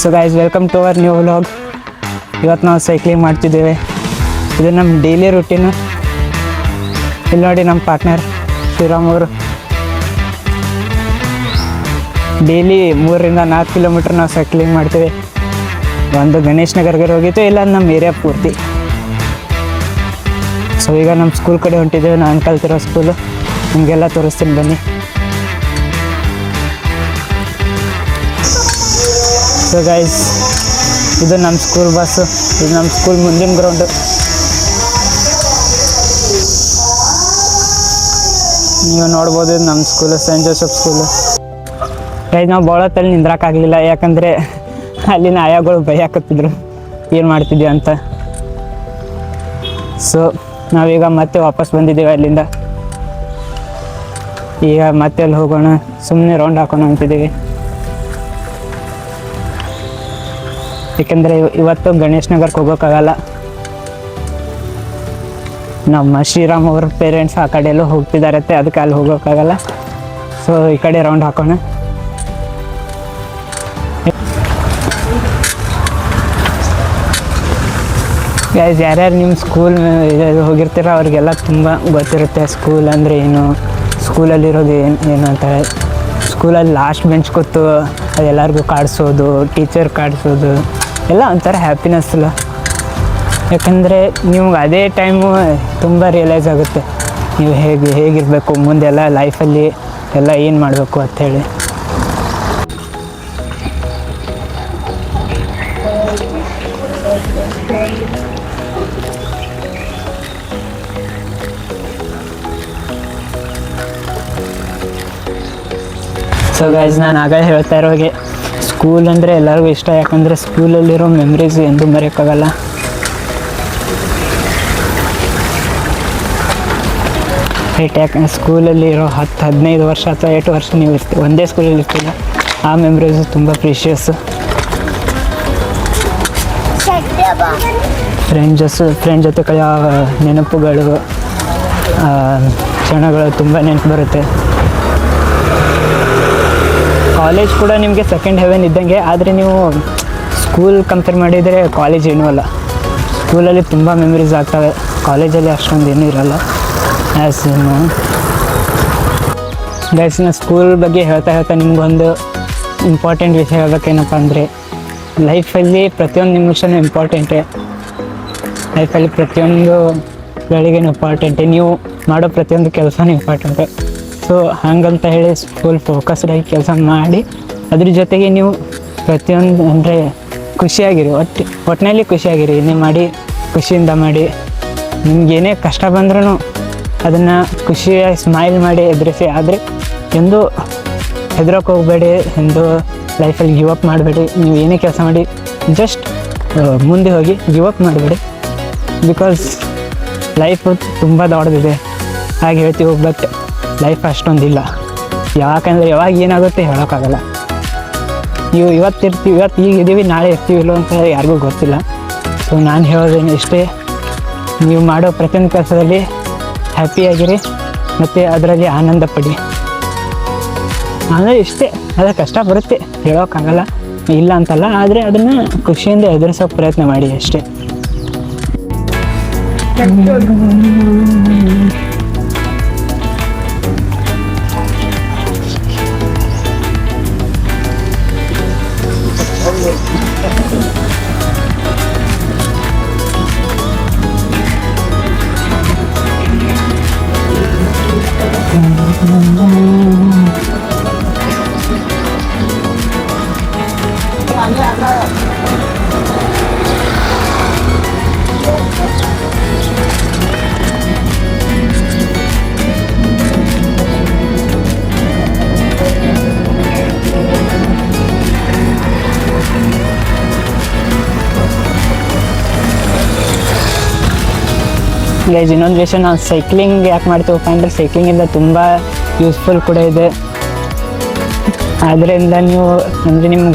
So guys, welcome to our new vlog. ಇವತ್ತು ನಾವು cycling ಮಾಡ್ತಿದ್ದೇವೆ. ಇದು ನಮ್ಮ ಡೈಲಿ ರೂಟೀನು. ಇಲ್ಲಿ ನೋಡಿ ನಮ್ಮ ಪಾರ್ಟ್ನರ್ ಶ್ರೀರಾಮ್ ಅವರು ಡೈಲಿ 3-4 ಕಿಲೋಮೀಟ್ರ್ ನಾವು ಸೈಕ್ಲಿಂಗ್ ಮಾಡ್ತೀವಿ. ಒಂದು ಗಣೇಶ್ ನಗರ್ಗೆ ಹೋಗಿತ್ತು, ಇಲ್ಲ ನಮ್ಮ ಏರಿಯಾ ಪೂರ್ತಿ. ಸೊ ಈಗ ನಮ್ಮ ಸ್ಕೂಲ್ ಕಡೆ ಹೊಂಟಿದ್ದೇವೆ. ನಾನು ಕಲ್ತಿರೋ ಸ್ಕೂಲು ನಿಮಗೆಲ್ಲ ತೋರಿಸ್ತೀನಿ ಬನ್ನಿ. ಸೊ ಗೈಸ್, ಇದು ನಮ್ಮ ಸ್ಕೂಲ್ ಬಸ್ಸು. ಇದು ನಮ್ಮ ಸ್ಕೂಲ್ ಮುಂದಿನ ಗ್ರೌಂಡು. ನೀವು ನೋಡ್ಬೋದು, ಇದು ನಮ್ಮ school, saint Joseph school. Guys, ನಾವು ಬೋಳತ್ತಲ್ಲಿ ನಿಂದ್ರಾಕಾಗಲಿಲ್ಲ, ಯಾಕಂದರೆ ಅಲ್ಲಿನ ಆಯಾಗಳು ಬೈಯಾಕತ್ತಿದ್ರು ಏನು ಮಾಡ್ತಿದ್ವಿ ಅಂತ. ಸೊ ನಾವೀಗ ಮತ್ತೆ ವಾಪಸ್ ಬಂದಿದ್ದೀವಿ ಅಲ್ಲಿಂದ. ಈಗ ಮತ್ತೆ ಅಲ್ಲಿ ಹೋಗೋಣ, ಸುಮ್ಮನೆ ರೌಂಡ್ ಹಾಕೋಣ ಅಂತಿದ್ದೀವಿ. ಏಕೆಂದರೆ ಇವತ್ತು ಗಣೇಶ್ ನಗರ್ಗೆ ಹೋಗೋಕ್ಕಾಗಲ್ಲ. ನಮ್ಮ ಶ್ರೀರಾಮ್ ಅವ್ರ ಪೇರೆಂಟ್ಸ್ ಆ ಕಡೆ ಎಲ್ಲೋ ಹೋಗ್ತಿದ್ದಾರತ್ತೆ, ಅದಕ್ಕೆ ಅಲ್ಲಿ ಹೋಗೋಕ್ಕಾಗಲ್ಲ. ಸೊ ಈ ಕಡೆ ರೌಂಡ್ ಹಾಕೋಣ. ಗೈಸ್, ಯಾರ್ಯಾರು ನಿಮ್ಮ ಸ್ಕೂಲ್ ಹೋಗಿರ್ತೀರ ಅವ್ರಿಗೆಲ್ಲ ತುಂಬ ಗೊತ್ತಿರುತ್ತೆ ಸ್ಕೂಲ್ ಅಂದರೆ ಏನು, ಸ್ಕೂಲಲ್ಲಿರೋದು ಏನು ಅಂತ. ಸ್ಕೂಲಲ್ಲಿ ಲಾಸ್ಟ್ ಬೆಂಚ್ ಕೂತು ಅದೆಲ್ಲರಿಗೂ ಕಾಡಿಸೋದು, ಟೀಚರ್ ಕಾಡಿಸೋದು ಎಲ್ಲ ಒಂಥರ ಹ್ಯಾಪಿನೆಸ್ ಅಲ್ಲ. ಯಾಕಂದರೆ ನಿಮ್ಗೆ ಅದೇ ಟೈಮು ತುಂಬ ರಿಯಲೈಸ್ ಆಗುತ್ತೆ ನೀವು ಹೇಗಿರಬೇಕು ಮುಂದೆಲ್ಲ ಲೈಫಲ್ಲಿ ಎಲ್ಲ ಏನು ಮಾಡಬೇಕು ಅಂಥೇಳಿ. ಸೊ ಗೈಸ್, ನಾನು ಆಗಲೇ ಹೇಳ್ತಾ ಇರೋಗೆ ಸ್ಕೂಲ್ ಅಂದರೆ ಎಲ್ಲರಿಗೂ ಇಷ್ಟ. ಯಾಕಂದರೆ ಸ್ಕೂಲಲ್ಲಿರೋ ಮೆಮ್ರೀಸ್ ಎಂದೂ ಮರೆಯೋಕ್ಕಾಗಲ್ಲ. ಯಾಕಂದರೆ ಸ್ಕೂಲಲ್ಲಿರೋ 10-15 ವರ್ಷ ಅಥವಾ 8 ವರ್ಷ ನೀವು ಇರ್ತೀವಿ, ಒಂದೇ ಸ್ಕೂಲಲ್ಲಿ ಇರ್ತೀರ. ಆ ಮೆಮ್ರೀಸು ತುಂಬ ಪ್ರೀಷಿಯಸ್ಸು. ಫ್ರೆಂಡ್ ಜೊತೆ ಕಳೆಯೋ ನೆನಪುಗಳು, ಕ್ಷಣಗಳು ತುಂಬ ನೆನಪು ಬರುತ್ತೆ. ಕಾಲೇಜ್ ಕೂಡ ನಿಮಗೆ ಸೆಕೆಂಡ್ ಹೆವೆನ್ ಇದ್ದಂಗೆ. ಆದರೆ ನೀವು ಸ್ಕೂಲ್ ಕಂಪೇರ್ ಮಾಡಿದರೆ ಕಾಲೇಜ್ ಏನೂ ಅಲ್ಲ. ಸ್ಕೂಲಲ್ಲಿ ತುಂಬ ಮೆಮರೀಸ್ ಆಗ್ತವೆ, ಕಾಲೇಜಲ್ಲಿ ಅಷ್ಟೊಂದು ಏನೂ ಇರೋಲ್ಲ. ಆ್ಯಸ್ ಗೈಸ್, ನಾನು ಸ್ಕೂಲ್ ಬಗ್ಗೆ ಹೇಳ್ತಾ ನಿಮಗೊಂದು ಇಂಪಾರ್ಟೆಂಟ್ ವಿಷಯ ಹೇಳ್ಬೇಕೇನಪ್ಪ ಅಂದರೆ, ಲೈಫಲ್ಲಿ ಪ್ರತಿಯೊಂದು ನಿಮಿಷನೂ ಇಂಪಾರ್ಟೆಂಟೇ. ಲೈಫಲ್ಲಿ ಪ್ರತಿಯೊಂದು ಗಳಿಗೆನೂ ಇಂಪಾರ್ಟೆಂಟೇ. ನೀವು ಮಾಡೋ ಪ್ರತಿಯೊಂದು ಕೆಲಸನೂ ಇಂಪಾರ್ಟೆಂಟೇ. ಸೊ ಹಾಗಂತ ಹೇಳಿ ಫುಲ್ ಫೋಕಸ್ಡಾಗಿ ಕೆಲಸ ಮಾಡಿ, ಅದ್ರ ಜೊತೆಗೆ ನೀವು ಪ್ರತಿಯೊಂದು ಅಂದರೆ ಖುಷಿಯಾಗಿರಿ, ಒಟ್ಟಿನಲ್ಲಿ ಖುಷಿಯಾಗಿರಿ. ಏನೇ ಮಾಡಿ ಖುಷಿಯಿಂದ ಮಾಡಿ. ನಿಮ್ಗೇನೇ ಕಷ್ಟ ಬಂದ್ರೂ ಅದನ್ನು ಖುಷಿಯಾಗಿ ಸ್ಮೈಲ್ ಮಾಡಿ ಎದುರಿಸಿ. ಆದರೆ ಎಂದು ಹೆದರೋಕೆ ಹೋಗಬೇಡಿ, ಎಂದು ಲೈಫಲ್ಲಿ ಗಿವ್ ಅಪ್ ಮಾಡಬೇಡಿ. ನೀವು ಏನೇ ಕೆಲಸ ಮಾಡಿ ಜಸ್ಟ್ ಮುಂದೆ ಹೋಗಿ, ಗಿವ್ ಅಪ್ ಮಾಡಬೇಡಿ. ಬಿಕಾಸ್ ಲೈಫು ತುಂಬ ದೊಡ್ಡದಿದೆ ಹಾಗೆ ಹೇಳ್ತೀವಿ, ಬಟ್ ಲೈಫ್ ಅಷ್ಟೊಂದಿಲ್ಲ. ಯಾಕಂದರೆ ಯಾವಾಗ ಏನಾಗುತ್ತೆ ಹೇಳೋಕ್ಕಾಗಲ್ಲ. ನೀವು ಇವತ್ತು ಈಗ ಇದ್ದೀವಿ, ನಾಳೆ ಇರ್ತೀವಿಲ್ಲೋ ಅಂತ ಯಾರಿಗೂ ಗೊತ್ತಿಲ್ಲ. ಸೊ ನಾನು ಹೇಳೋದೇನು ಇಷ್ಟೇ, ನೀವು ಮಾಡೋ ಪ್ರತಿಯೊಂದು ಕೆಲಸದಲ್ಲಿ ಹ್ಯಾಪಿಯಾಗಿರಿ ಮತ್ತು ಅದರಲ್ಲಿ ಆನಂದ ಪಡಿ. ಅಂದರೆ ಇಷ್ಟೇ. ಅದೇ ಕಷ್ಟ ಬರುತ್ತೆ, ಹೇಳೋಕ್ಕಾಗಲ್ಲ, ಇಲ್ಲ ಅಂತಲ್ಲ. ಆದರೆ ಅದನ್ನು ಖುಷಿಯಿಂದ ಎದುರಿಸೋಕೆ ಪ್ರಯತ್ನ ಮಾಡಿ ಅಷ್ಟೇ. ಗೈಸ್, ಇನ್ನೊಂದು ವಿಷಯ, ನಾವು ಸೈಕ್ಲಿಂಗ್ ಯಾಕೆ ಮಾಡ್ತೀವಪ್ಪ ಅಂದರೆ, ಸೈಕ್ಲಿಂಗಿಂದ ತುಂಬ ಯೂಸ್ಫುಲ್ ಕೂಡ ಇದೆ. ಅದರಿಂದ ನೀವು ಅಂದರೆ ನಿಮ್ಮ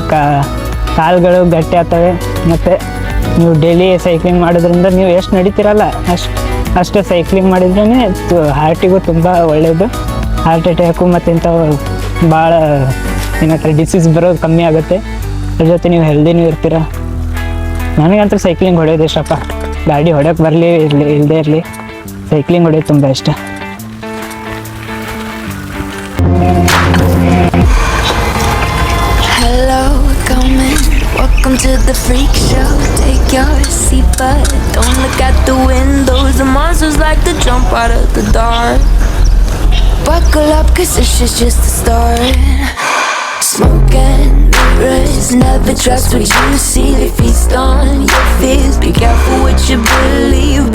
ಕಾಲುಗಳು ಗಟ್ಟಿ ಆಗ್ತವೆ. ಮತ್ತು ನೀವು ಡೈಲಿ ಸೈಕ್ಲಿಂಗ್ ಮಾಡೋದ್ರಿಂದ ನೀವು ಎಷ್ಟು ನಡೀತಿರಲ್ಲ ಅಷ್ಟು ಸೈಕ್ಲಿಂಗ್ ಮಾಡಿದ್ರೇ ಹಾರ್ಟಿಗೂ ತುಂಬ ಒಳ್ಳೆಯದು. ಹಾರ್ಟ್ ಅಟ್ಯಾಕು ಮತ್ತು ಇಂಥವು ಭಾಳ ಏನಂತಾರೆ ಡಿಸೀಸ್ ಬರೋದು ಕಮ್ಮಿ ಆಗುತ್ತೆ. ಅದ್ರ ಜೊತೆ ನೀವು ಹೆಲ್ದಿನೂ ಇರ್ತೀರ. ನನಗಂತೂ ಸೈಕ್ಲಿಂಗ್ ಹೊಡೆಯೋದು ಇಷ್ಟಪ್ಪ. ಗಾಡಿ ಹೊಡೆಯೋಕೆ ಬರಲಿ ಇಲ್ಲದೇ ಇರಲಿ, ಸೈಕ್ಲಿಂಗ್ ಹೊಡೆಯೋದು ತುಂಬ ಇಷ್ಟ. Hello, come in. Welcome to the freak show. Take your seat, but don't look at the windows. The monsters like to jump out of the dark. Buckle up, cause this is just the start. Smoke and mirrors never trust what you see. They feast on your fears. Be careful what you believe.